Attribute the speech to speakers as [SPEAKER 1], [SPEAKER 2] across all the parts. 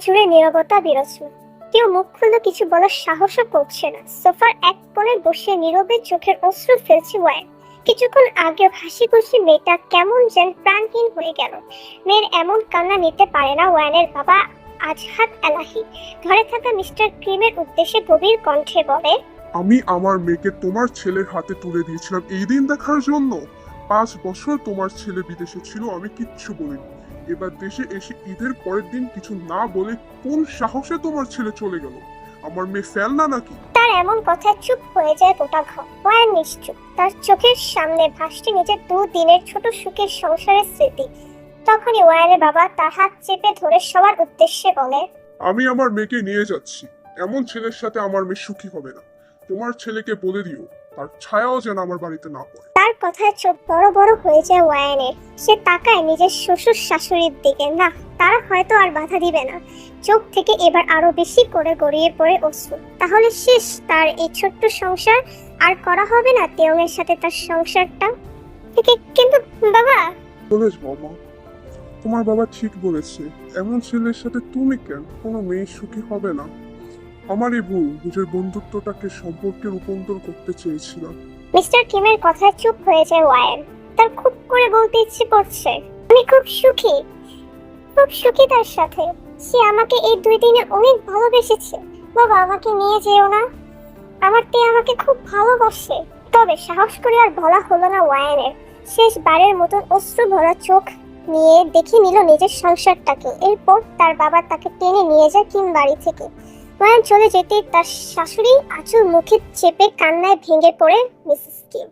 [SPEAKER 1] জুড়ে নীরবতা বিরাজমান। কেউ মুখ খুলে কিছু বলার সাহসও করছে না। সোফার এক কোণে বসে নীরবে চোখের অশ্রু ফেলছে ওয়াইন। কিছুক্ষণ আগে হাসি খুশি মেয়েটা কেমন যেন প্রাণহীন হয়ে গেল। মেয়ের এমন কান্না নিতে পারে না ওয়াইনের বাবা আজহাদ এলাহি। ঘরে থাকা মিস্টার ক্রিমের উদ্দেশ্যে গভীর কণ্ঠে বলে,
[SPEAKER 2] আমি আমার মেয়েকে তোমার ছেলের হাতে তুলে দিয়েছিলাম এই দিন দেখার জন্য। 5 বছর তোমার ছেলে বিদেশে ছিল, আমি কিচ্ছু বলিনি। এবার দেশে এসে ঈদের পরের দিন কিছু না বলে কোন সাহসে তোমার ছেলে চলে গেল? আমার মেয়ে ফেল না নাকি?
[SPEAKER 1] তার এমন কথায় চুপ হয়ে যায় গোটা ঘর। ওয়াইন নিশ্চুপ। তার চোখের সামনে ভাসছে নিজের 2 দিনের ছোট সুখের সংসারের স্মৃতি। তখনই ওয়াইনের বাবা তার হাত চেপে ধরে সবার উদ্দেশ্যে বলে,
[SPEAKER 2] আমি আমার মেয়েকে নিয়ে যাচ্ছি। এমন ছেলের সাথে আমার মেয়ে সুখী হবে না। তোমার ছেলেকে বলে দিও তার ছায়াও যেন আমার বাড়িতে না পড়ে।
[SPEAKER 1] তার কথায় চোখ বড় বড় হয়ে যায় ওয়াইনের। সে তাকায় নিজের শ্বশুর শাশুড়ির দিকে। না, তারা হয়তো আর বাধা দিবে না। চোখ থেকে এবার আরো বেশি করে গড়িয়ে পড়ে অশ্রু। তাহলে শেষ তার এই ছোট্ট সংসার, আর করা হবে না তেওঙের সাথে তার সংসারটা। কিন্তু বাবা,
[SPEAKER 2] বলেছ বাবা, তোমার বাবা ঠিক বলেছে। এমন ছেলের সাথে তুমি কেন? কোনো মেয়ে সুখী হবে না। আমারই ভুল, নিজের বন্ধুত্বটাকে সম্পর্কে রূপান্তর করতে চেয়েছিলাম।
[SPEAKER 1] মিস্টার কিমের কথায় চুপ হয়ে যায় ওয়াইন। তার খুব করে বলতে ইচ্ছে করছে, আমি খুব সুখী তার সাথে। সে আমাকে এই 2 দিনে অনেক ভালোবেসেছে। বাবা, আমাকে নিয়ে যেও না, আমার তে আমাকে খুব ভালোবাসে। তবে সাহস করে আর বলা হলো না ওয়াইনের। শেষবারের মতো অশ্রু ভরা চোখ নিয়ে দেখে নিল নিজের সংসারটাকে। এরপর তার বাবা তাকে টেনে নিয়ে যায় কিম বাড়ি থেকে। ওয়াইন চলে যেতে তার শাশুড়ি আঁচল মুখে চেপে কান্নায় ভেঙে পড়ে মিসেস কিম।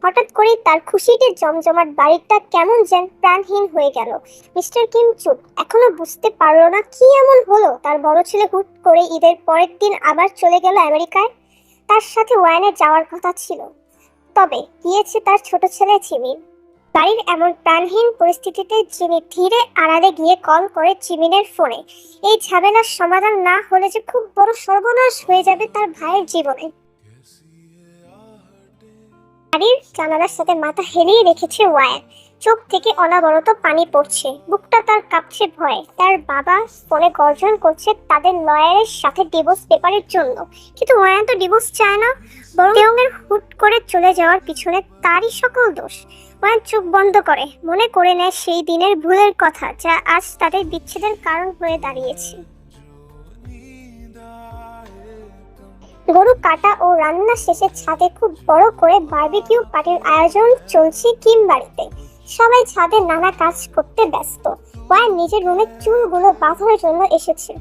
[SPEAKER 1] হঠাৎ করে তার খুশিতে জমজমাট বাড়িটা কেমন যেন প্রাণহীন হয়ে গেল। মিস্টার কিম চুপ। এখনো বুঝতে পারলো না কি এমন হলো। তার বড় ছেলে হুট করে ঈদের পরের দিন আবার চলে গেল আমেরিকায়। তার সাথে ওয়াইনের যাওয়ার কথা ছিল, তবে গিয়েছে তার ছোট ছেলে জিমি। বাড়ির এমন প্রাণহীন পরিস্থিতিতে জিমি ধীরে আড়ালে গিয়ে কল করে জিমিনের ফোনে। এই ঝামেলার সমাধান না হলে যে খুব বড় সর্বনাশ হয়ে যাবে তার ভাইয়ের জীবনে। বাড়ির জানালার সাথে মাথা হেলিয়ে রেখেছে ওয়াইন। চোখ থেকে অনবরত পানি পড়ছে। বুকটা তার কাঁপছে ভয়ে। তার বাবা ফোনে গর্জন করছে তাদের লয়ারের সাথে ডিভোর্স পেপারের জন্য। কিন্তু ওয়াইন তো ডিভোর্স চায় না, বরং তেওঙের হুট করে চলে যাওয়ার পিছনে তারই সকল দোষ। ওয়াইন চোখ বন্ধ করে মনে করে নেয় সেই দিনের ভুলের কথা, যা আজ তাদের বিচ্ছেদের কারণ হয়ে দাঁড়িয়েছে। গরু কাটা ও রান্না শেষে ছাদে খুব বড় করে বারবিকিউ পার্টির আয়োজন চলছে কিম বাড়িতে। সবাই ছাদে নানা কাজ করতে ব্যস্ত। ওয়াইন নিজের রুমে চুলগুলো বাঁধার জন্য এসেছে।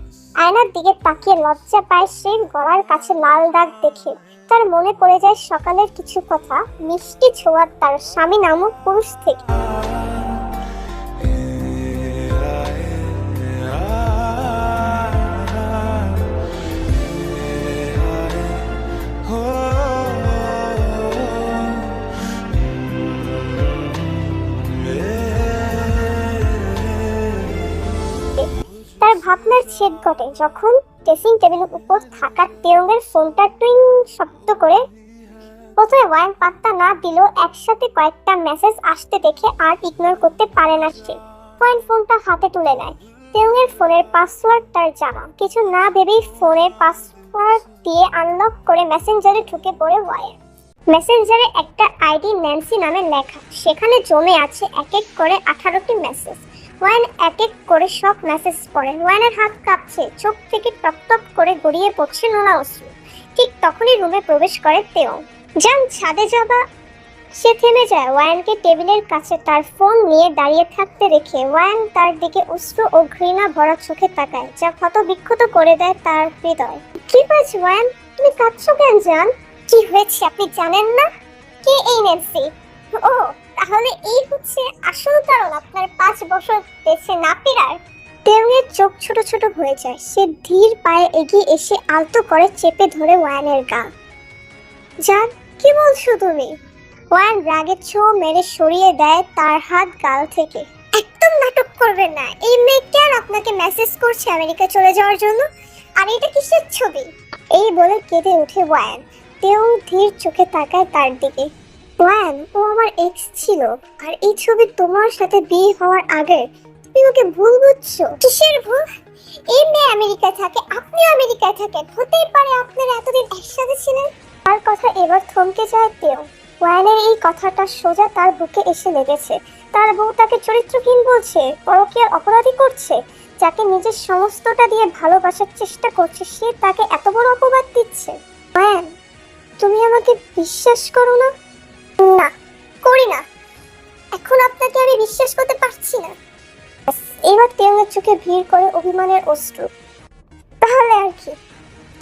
[SPEAKER 1] আয়নার দিকে তাকিয়ে লজ্জা পায় সে। গলার কাছে লাল দাগ দেখে তার মনে পড়ে যায় সকালের কিছু কথা, মিষ্টি ছোঁয়া তার স্বামী নামক পুরুষ থেকে। তার ভাবনার ছেদ ঘটে যখন ড্রেসিং টেবিলের উপর থাকা তেওঙের ফোনটা টুইং শব্দ করে। প্রথমে ওয়াইন পাত্তা না দিলেও একসাথে কয়েকটা মেসেজ আসতে দেখে আর ইগনোর করতে পারে না সে। ওয়াইন ফোনটা হাতে তুলে নেয়। তেওঙের ফোনের পাসওয়ার্ড তার জানা। কিছু না ভেবেই ফোনের পাসওয়ার্ড দিয়ে আনলক করে মেসেঞ্জারে ঢুকে পড়ে ওয়াইন। মেসেঞ্জারে একটা আইডি ন্যান্সি নামে লেখা। সেখানে জমে আছে এক এক করে 18টি মেসেজ। ওয়াইন এক এক করে সব মেসেজ পড়ে। ওয়াইনের হাত কাঁপছে, চোখ থেকে টপ টপ করে গড়িয়ে পড়ছে নোনা অশ্রু। ঠিক তখনই রুমে প্রবেশ করে তেওং। যান ছাদে যাবা। সে থেমে যায় ওয়াইনকে টেবিলের কাছে তার ফোন নিয়ে দাঁড়িয়ে থাকতে রেখে। ওয়াইন তার দিকে অশ্রু ও ঘৃণা ভরা চোখে তাকায়, যা ক্ষত বিক্ষত করে দেয় তার হৃদয়। কি হয়েছে ওয়াইন? তুমি কাঁদছো কেন জান? কি হয়েছে আপনি জানেন না? কে এই ন্যান্সি? ও, তাহলে এই হচ্ছে আসল কারণ আপনার 5 বছর দেশে না ফেরার। তেওঙের চোখ ছোট ছোট হয়ে যায়। সে ধীর পায়ে এগিয়ে এসে আলতো করে চেপে ধরে ওয়াইনের গাল। জান, কি বলছো তুমি? ওয়াইন রাগে ছো মেরে সরিয়ে দেয় তার হাত গাল থেকে। একদম নাটক করবেন না। এই মেয়ে কেন আপনাকে মেসেজ করছে আমেরিকা চলে যাওয়ার জন্য? আর এটা কিসের ছবি? এই বলে কেঁদে ওঠে ওয়াইন। তেওং ধীর চোখে তাকায় তার দিকে। ওয়াইন, ও আমার এক্স ছিল। আর এই ছবি তোমার সাথে বিয়ে হওয়ার আগে। তুমি ওকে ভুল বুঝছো। কিসের ভুল? এই মেয়ে আমেরিকায় থাকে, আপনিও আমেরিকায় থাকেন, হতেই পারে আপনারা এতদিন একসাথে ছিলেন। তার কথা এবার থমকে যায় তেও। ওয়ানের এই কথাটা সোজা তার বুকে এসে লেগেছে। তার বউ তাকে চরিত্রহীন বলছে, পরকীয়ার অপরাধী করছে। যাকে নিজের সমস্তটা দিয়ে ভালোবাসার চেষ্টা করছে, সে তাকে এত বড় অপবাদ দিচ্ছে। ওয়ান, তুমি আমাকে বিশ্বাস করো না? না, করি না। এখন আপনাকে আমি বিশ্বাস করতে পারছি না। এবার তেলের চোখে ভিড় করে অভিমানের অশ্রু। তাহলে আর কি,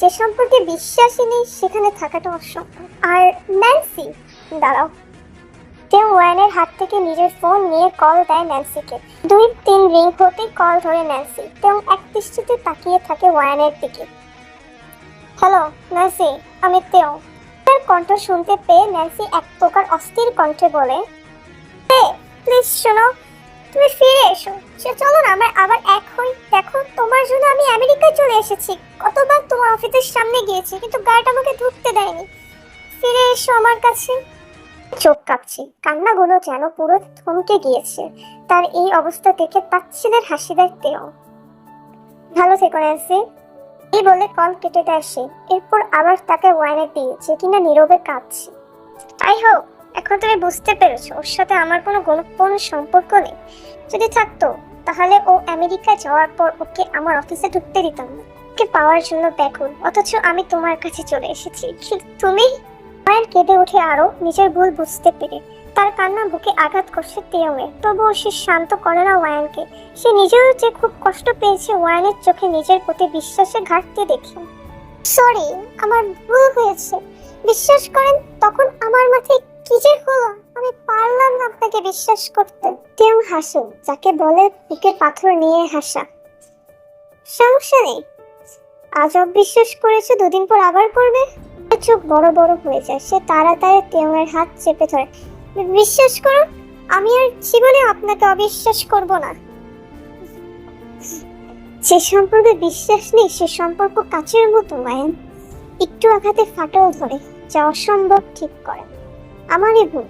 [SPEAKER 1] যে সম্পর্কে বিশ্বাসই নেই সেখানে থাকাটা অসম্ভব। আর ন্যান্সি, দাঁড়াও। তেও ওয়ানের হাত থেকে নিজের ফোন নিয়ে কল দেয় ন্যান্সিকে। 2-3 রিং হতেই কল ধরে ন্যান্সি। তেও এক দৃষ্টিতে তাকিয়ে থাকে ওয়ানের দিকে। হ্যালো ন্যান্সি, আমি তেও। তার কণ্ঠ শুনতে পেয়ে ন্যান্সি এক প্রকার অস্থির কণ্ঠে বলে, প্লিজ শোনো, তুমি ফিরে এসো। চলো না আমরা আবার এক হই। দেখো, তোমার জন্য আমি আমেরিকায় চলে এসেছি। কতবার তোমার অফিসের সামনে গিয়েছি, কিন্তু গার্ড আমাকে ঢুকতে দেয়নি। ফিরে এসো আমার কাছে। চোখ কাঁপছে, কান্নাগুলো যেন পুরো থমকে গিয়েছে। তার এই অবস্থা দেখে তাচ্ছিলের হাসি দেয় তেও। ভালো থেকো ন্যান্সি, এই বলে কল কেটে দেয় সে। এরপর আবার তাকে ওয়াইনের দিয়ে, যে কিনা নীরবে কাঁদছে। আই হোপ এখন তুমি বুঝতে পেরেছো ওর সাথে আমার কোনো গুরুত্বপূর্ণ সম্পর্ক নেই। যদি থাকতো তাহলে ও আমেরিকা যাওয়ার পর ওকে আমার অফিসে ঢুকতে দিতাম না। ওকে পাওয়ার জন্য ব্যাকুল, অথচ আমি তোমার কাছে চলে এসেছি, কিন্তু তুমি। ওয়ান কেঁদে ওঠে আরো, নিজের ভুল বুঝতে পেরে। তার কান্না বুকে আঘাত করছে তেওয়ে, তবুও সে শান্ত করে না ওয়ানকে। সে নিজেও যে খুব কষ্ট পেয়েছে ওয়ানের চোখে নিজের প্রতি বিশ্বাসের ঘাটতি দেখে। সরি, আমার ভুল হয়েছে, বিশ্বাস করেন। তখন আমার মাথায় কি যে হলো, আমি পারলাম না আপনাকে বিশ্বাস করতে। তেও হাসে, যাকে বলে বুকের পাথর নিয়ে হাসা। সমস্যা নেই, আজ অবিশ্বাস করেছে, 2 দিন পর আবার করবে। চোখ বড় বড় হয়ে যায়। সে তাড়াতাড়ি তেওয়ের হাত চেপে ধরে। বিশ্বাস করুন, আমি আর জীবনে আপনাকে অবিশ্বাস করব না। যে সম্পর্কে বিশ্বাস নেই সে সম্পর্ক কাচের মতো মায়েন, একটু আঘাতে ফাটল ধরে, যা অসম্ভব ঠিক করে। আমারই ভুল,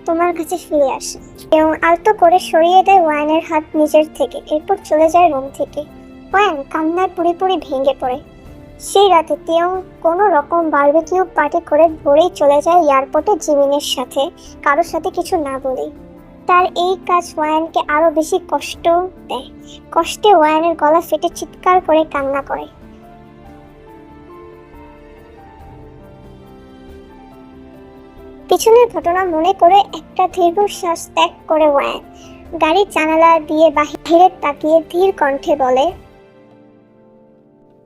[SPEAKER 1] তোমার কাছে ফিরে আসে এবং আলতো করে সরিয়ে দেয় ওয়াইনের হাত নিজের থেকে। এরপর চলে যায় রুম থেকে। ওয়াইন কান্নায় পুরোপুরি ভেঙে পড়ে। সেই রাতে তেও কোনো রকম বারবিকিউ পার্টি করে ভোরেই চলে যায় এয়ারপোর্টে জিমিনের সাথে, কারোর সাথে কিছু না বলেই। তার এই কাজ ওয়াইনকে আরো বেশি কষ্ট দেয়। কষ্টে ওয়াইনের গলা ফেটে চিৎকার করে কান্না করে। পিছনের ঘটনা মনে করে একটা দীর্ঘশ্বাস ত্যাগ করে ওয়াইন গাড়ির জানালা দিয়ে বাহিরে তাকিয়ে ধীর কণ্ঠে বলে,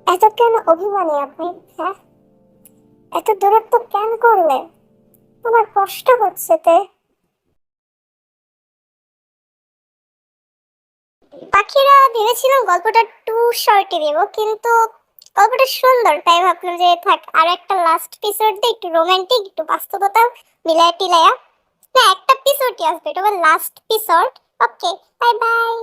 [SPEAKER 1] এত কেন অভিমানী আপনি? হ্যাঁ, এত দূরত্ব কেন করলেন? আমার কষ্ট হচ্ছে। পাখিরা ভেবেছিলাম গল্পটা টু শর্টে দেব, কিন্তু গল্পটা সুন্দর তাই ভাবলাম যে থাক, আর একটা লাস্ট এপিসোড দিয়ে একটু রোমান্টিক, একটু বাস্তবতা মিলায়া টিলায়া। না, একটা এপিসোডই আসবে, এটা লাস্ট এপিসোড। ওকে, বাই বাই।